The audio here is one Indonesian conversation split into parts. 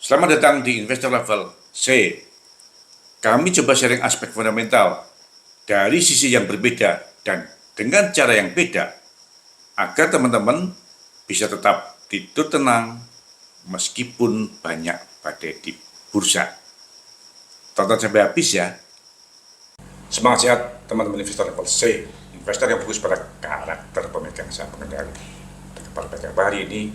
Selamat datang di Investor Level C. Kami coba sharing aspek fundamental dari sisi yang berbeda dan dengan cara yang beda agar teman-teman bisa tetap tidur tenang meskipun banyak badai di bursa. Tonton sampai habis ya. Semangat sehat teman-teman investor level C, investor yang fokus pada karakter pemegang saham pengendali. Pada hari ini,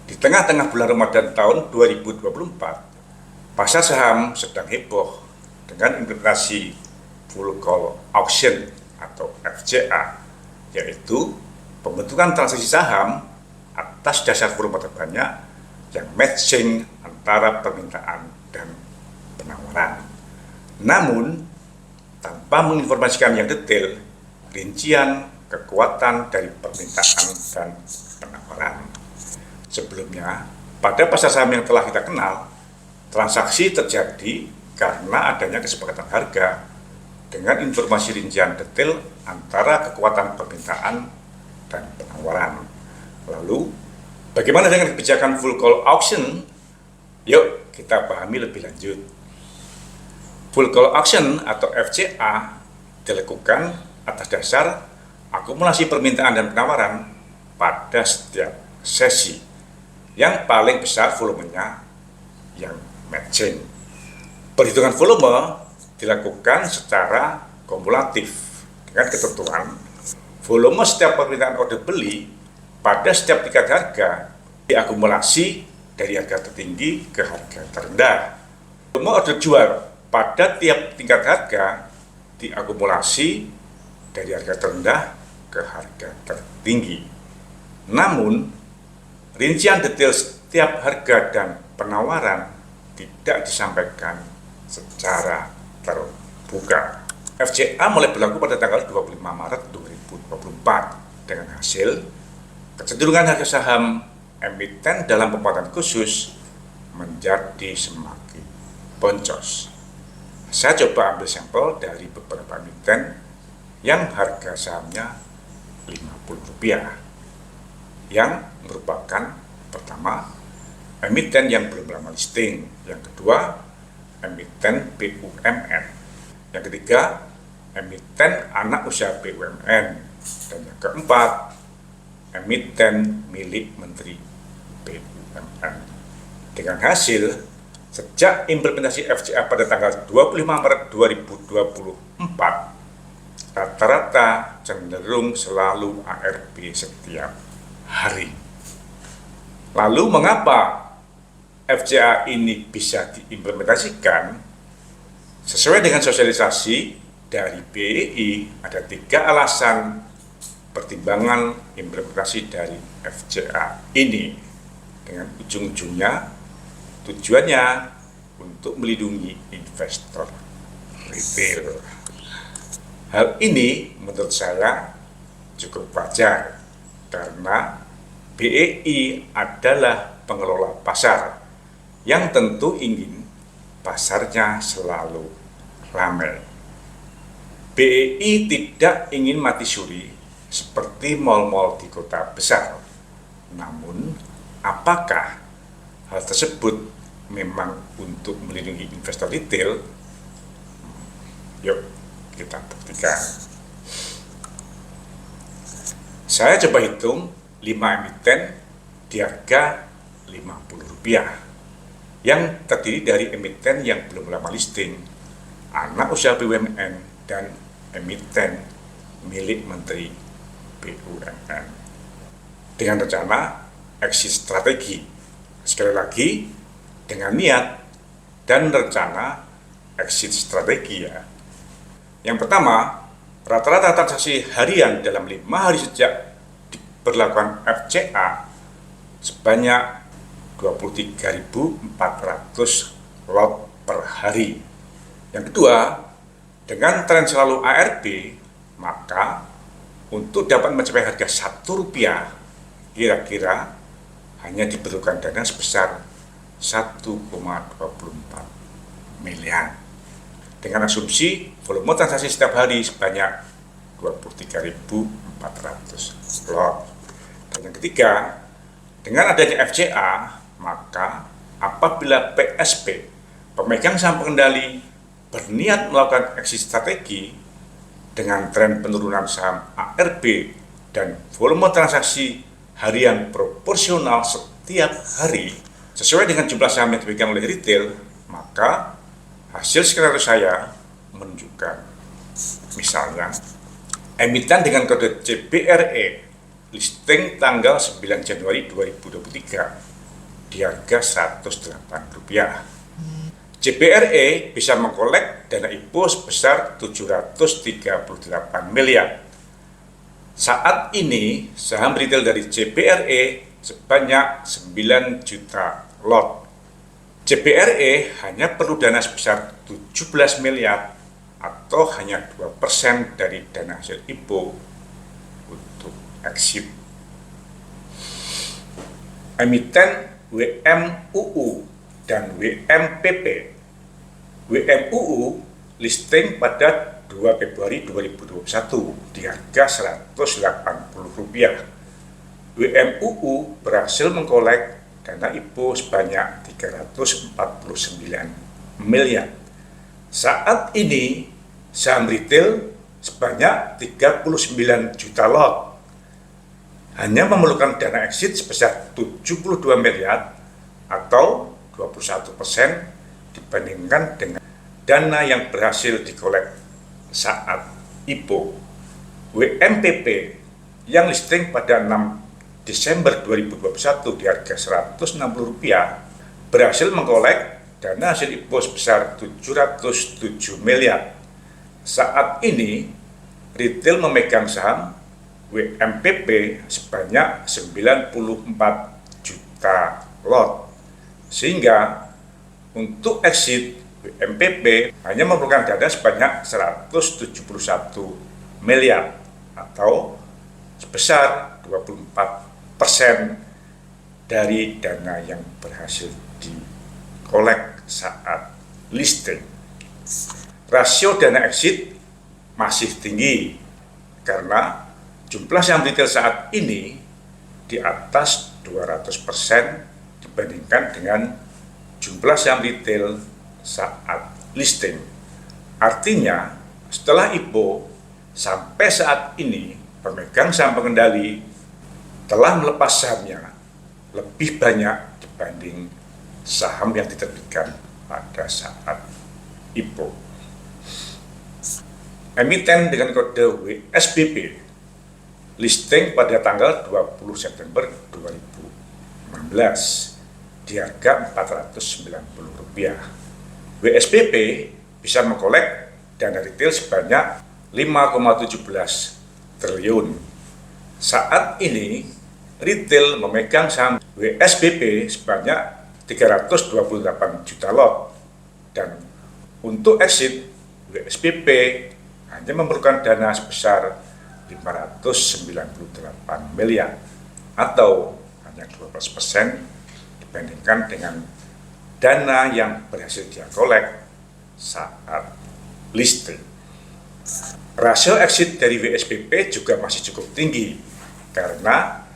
di tengah-tengah bulan Ramadan tahun 2024, pasar saham sedang heboh dengan implementasi full call auction atau FCA, yaitu pembentukan transaksi saham atas dasar volume terbanyak yang matching antara permintaan dan penawaran. Namun, tanpa menginformasikan yang detail, rincian kekuatan dari permintaan dan penawaran. Sebelumnya, pada pasar saham yang telah kita kenal, transaksi terjadi karena adanya kesepakatan harga dengan informasi rincian detail antara kekuatan permintaan dan penawaran. Lalu, bagaimana dengan kebijakan full call auction? Yuk kita pahami lebih lanjut. Full call auction atau FCA dilakukan atas dasar akumulasi permintaan dan penawaran pada setiap sesi yang paling besar volumenya yang matching. Perhitungan volume dilakukan secara kumulatif dengan ketentuan volume setiap permintaan order beli pada setiap tingkat harga diakumulasi dari harga tertinggi ke harga terendah. Volume order jual pada tiap tingkat harga diakumulasi dari harga terendah ke harga tertinggi. Namun, rincian detail setiap harga dan penawaran tidak disampaikan secara terbuka. FCA mulai berlaku pada tanggal 25 Maret 2024 dengan hasil kecenderungan harga saham emiten dalam pemuatan khusus menjadi semakin boncos. Saya coba ambil sampel dari beberapa emiten yang harga sahamnya Rp50, yang merupakan pertama emiten yang belum lama listing, yang kedua emiten BUMN, yang ketiga emiten anak usaha BUMN, dan yang keempat emiten milik Menteri BUMN. Dengan hasil sejak implementasi FCA pada tanggal 25 Maret 2024, rata-rata cenderung selalu ARB setiap hari. Lalu mengapa FCA ini bisa diimplementasikan? Sesuai dengan sosialisasi dari BEI, ada 3 alasan pertimbangan implementasi dari FCA ini. Dengan ujung-ujungnya tujuannya untuk melindungi investor retail. Hal ini menurut saya cukup wajar karena BEI adalah pengelola pasar yang tentu ingin pasarnya selalu ramai. BEI tidak ingin mati suri seperti mal-mal di kota besar. Namun, apakah hal tersebut memang untuk melindungi investor retail? Yuk kita buktikan. Saya coba hitung 5 emiten di harga Rp50 yang terdiri dari emiten yang belum lama listing, anak usaha BUMN, dan emiten milik Menteri BUMN dengan rencana exit strategi. Sekali lagi, dengan niat dan rencana exit strategi ya. Yang pertama, rata-rata transaksi harian dalam 5 hari sejak diberlakukan FCA sebanyak 23.400 lot per hari. Yang kedua, dengan tren selalu ARB, maka untuk dapat mencapai harga Rp1 kira-kira hanya diperlukan dana sebesar 1,24 miliar. Dengan asumsi volume transaksi setiap hari sebanyak 23.400 lot. Dan yang ketiga, dengan adanya FCA, maka apabila PSP, pemegang saham pengendali, berniat melakukan exit strategi dengan tren penurunan saham ARB dan volume transaksi harian proporsional setiap hari sesuai dengan jumlah saham yang dipegang oleh retail, maka hasil skenario saya menunjukkan misalnya emiten dengan kode CBRE listing tanggal 9 Januari 2023 di harga Rp108. CBRE bisa mengkolek dana IPO sebesar 738 miliar. Saat ini saham retail dari CBRE sebanyak 9 juta lot. CBRE hanya perlu dana sebesar 17 miliar atau hanya 2% dari dana hasil IPO untuk exit. Emiten WMUU dan WMPP. WMUU listing pada 2 Februari 2021 di harga Rp180. WMUU berhasil mengkolek dana IPO sebanyak 349 miliar. Saat ini saham retail sebanyak 39 juta lot hanya memerlukan dana exit sebesar 72 miliar atau 21% dibandingkan dengan dana yang berhasil dikolek saat IPO. WMPP yang listing pada 6 Desember 2021 di harga Rp160 berhasil mengkolek dana hasil IPO sebesar 707 miliar. Saat ini retail memegang saham WMPP sebanyak 94 juta lot, sehingga untuk exit WMPP hanya memerlukan dana sebanyak 171 miliar atau sebesar 24% dari dana yang berhasil dikolek saat listing. Rasio dana exit masih tinggi karena jumlah saham retail saat ini di atas 200% dibandingkan dengan jumlah saham retail saat listing. Artinya, setelah IPO sampai saat ini, pemegang saham pengendali telah melepas sahamnya lebih banyak dibanding saham yang diterbitkan pada saat IPO. Emiten dengan kode WSBP listing pada tanggal 20 September 2016 di harga Rp490. WSBP bisa mengkolek dana retail sebanyak 5,17 triliun. Saat ini retail memegang saham WSBP sebanyak 328 juta lot dan untuk exit WSBP hanya memerlukan dana sebesar 598 miliar atau hanya 12% dibandingkan dengan dana yang berhasil dia kolek saat listing. Rasio exit dari WSBP juga masih cukup tinggi karena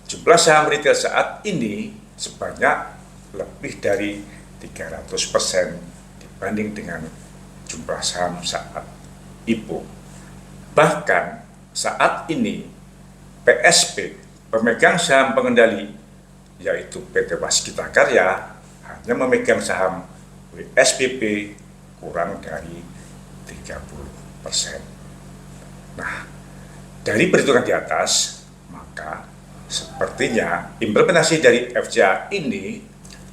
jumlah saham retail saat ini sebanyak lebih dari 300% dibanding dengan jumlah saham saat IPO. Bahkan saat ini PSP, pemegang saham pengendali, yaitu PT Waskita Karya, hanya memegang saham WSBP kurang dari 30%. Nah, dari perhitungan di atas, maka sepertinya implementasi dari FCA ini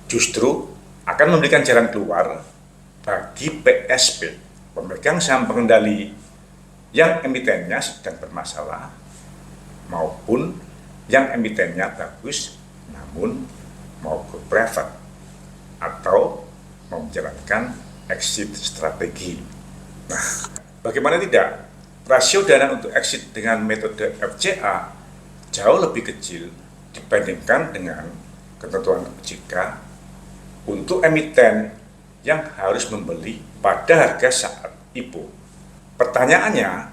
justru akan memberikan jalan keluar bagi PSP, pemegang saham pengendali yang emitennya sedang bermasalah maupun yang emitennya bagus namun mau ke private atau mau menjalankan exit strategi. Nah, bagaimana tidak? Rasio dana untuk exit dengan metode FCA jauh lebih kecil dibandingkan dengan ketentuan OJK untuk emiten yang harus membeli pada harga saat IPO. Pertanyaannya,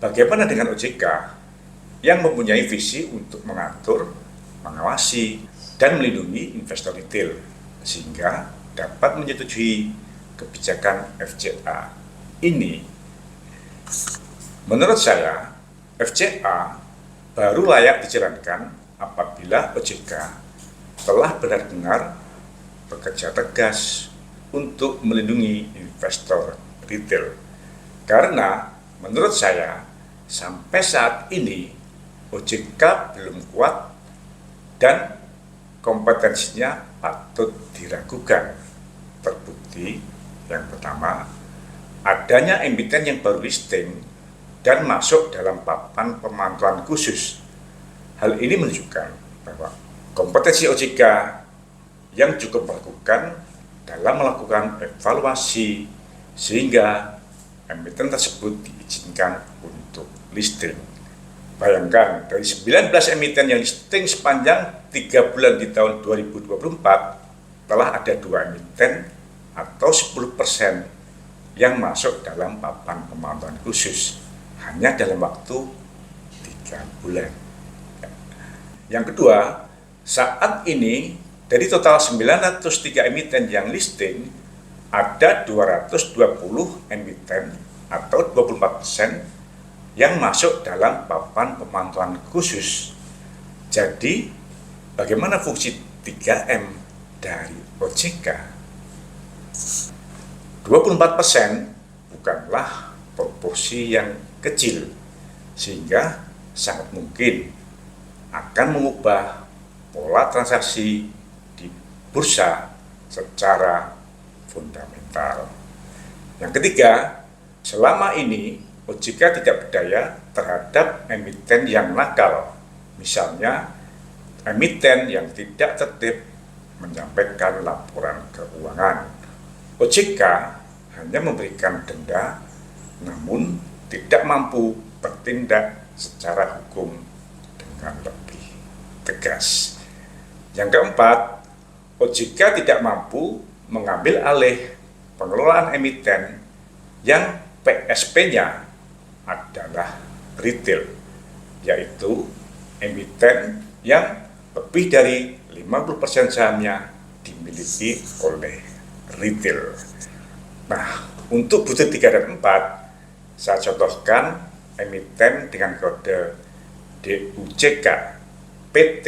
bagaimana dengan OJK yang mempunyai visi untuk mengatur, mengawasi, dan melindungi investor retail sehingga dapat menyetujui kebijakan FCA ini. Menurut saya, FCA baru layak dijalankan apabila OJK telah benar-benar bekerja tegas untuk melindungi investor retail. Karena menurut saya, sampai saat ini OJK belum kuat dan kompetensinya patut diragukan. Terbukti yang pertama, adanya emiten yang baru listing dan masuk dalam papan pemantauan khusus. Hal ini menunjukkan bahwa kompetensi OJK yang cukup melakukan dalam melakukan evaluasi sehingga emiten tersebut diizinkan untuk listing. Bayangkan, dari 19 emiten yang listing sepanjang 3 bulan di tahun 2024, telah ada 2 emiten atau 10% yang masuk dalam papan pemantauan khusus hanya dalam waktu 3 bulan. Yang kedua, saat ini dari total 903 emiten yang listing, ada 220 emiten atau 24% yang masuk dalam papan pemantauan khusus. Jadi, bagaimana fungsi 3M dari OJK? 24% bukanlah proporsi yang kecil, sehingga sangat mungkin akan mengubah pola transaksi di bursa secara fundamental. Yang ketiga, selama ini OJK tidak berdaya terhadap emiten yang nakal, misalnya emiten yang tidak tertib menyampaikan laporan keuangan. OJK hanya memberikan denda, namun tidak mampu bertindak secara hukum dengan lebih tegas. Yang keempat, OJK tidak mampu mengambil alih pengelolaan emiten yang PSP-nya adalah retail, yaitu emiten yang lebih dari 50% sahamnya dimiliki oleh retail. Nah, untuk butir 3 dan 4, saya contohkan emiten dengan kode DUJK, PT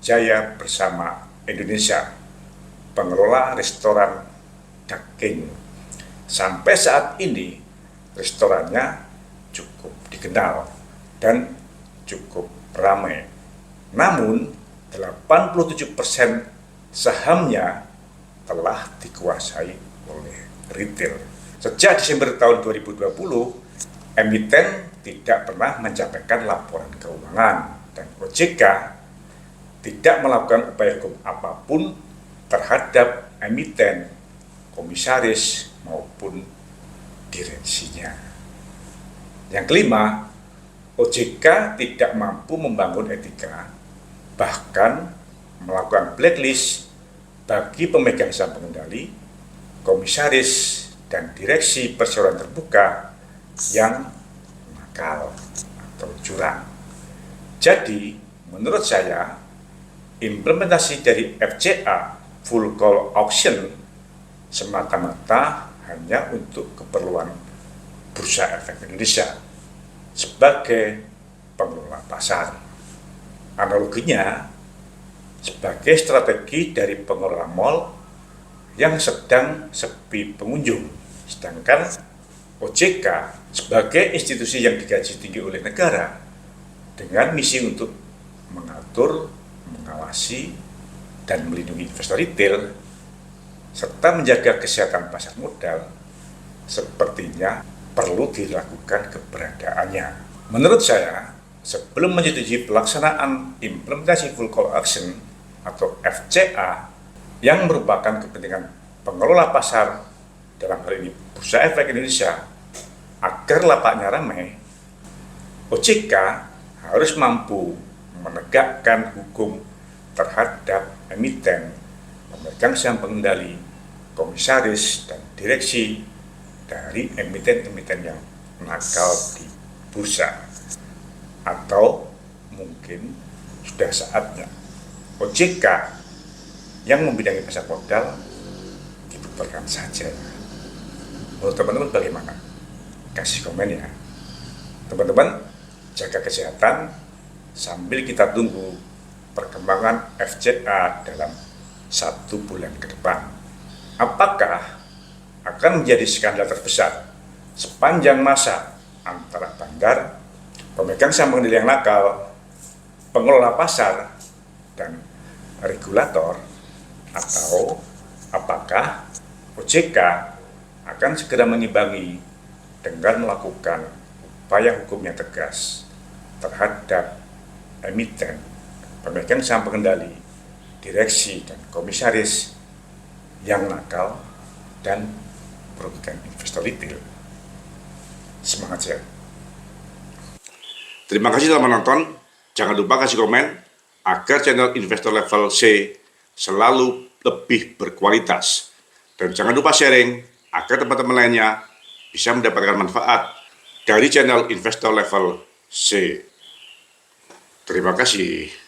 Jaya Bersama Indonesia, pengelola restoran daging. Sampai saat ini, restorannya cukup dikenal dan cukup ramai. Namun, 87% sahamnya telah dikuasai oleh retail. Sejak Desember tahun 2020, emiten tidak pernah menyampaikan laporan keuangan dan OJK tidak melakukan upaya hukum apapun terhadap emiten, komisaris maupun direksinya. Yang kelima, OJK tidak mampu membangun etika, bahkan melakukan blacklist bagi pemegang saham pengendali, komisaris, dan direksi perseroan terbuka yang nakal atau curang. Jadi, menurut saya, implementasi dari FCA full call auction semata-mata hanya untuk keperluan Bursa Efek Indonesia sebagai pengelola pasar. Analoginya, sebagai strategi dari pengelola mal yang sedang sepi pengunjung, sedangkan OJK sebagai institusi yang digaji tinggi oleh negara dengan misi untuk mengatur, mengawasi, dan melindungi investor retail serta menjaga kesehatan pasar modal, sepertinya perlu dilakukan keberadaannya. Menurut saya, sebelum menyetujui pelaksanaan implementasi full call auction atau FCA yang merupakan kepentingan pengelola pasar, dalam hal ini Bursa Efek Indonesia, agar lapaknya ramai, OJK harus mampu menegakkan hukum terhadap emiten, pemegang saham pengendali, komisaris, dan direksi dari emiten-emiten yang nakal di bursa. Atau mungkin sudah saatnya OJK yang membidangi pasar modal dibubarkan saja. Menurut teman-teman bagaimana? Kasih komen ya. Teman-teman, jaga kesehatan sambil kita tunggu perkembangan FZA dalam 1 bulan ke depan. Apakah akan menjadi skandal terbesar sepanjang masa antara bandar, pemegang saham pengendali yang nakal, pengelola pasar, dan regulator, atau apakah OJK akan segera mengimbangi dengan melakukan upaya hukum yang tegas terhadap emiten, pemegang saham pengendali, direksi, dan komisaris yang nakal dan merugikan investor retail. Semangat ya. Terima kasih telah menonton. Jangan lupa kasih komen agar channel Investor Level C selalu lebih berkualitas. Dan jangan lupa sharing agar teman-teman lainnya bisa mendapatkan manfaat dari channel Investor Level C. Terima kasih.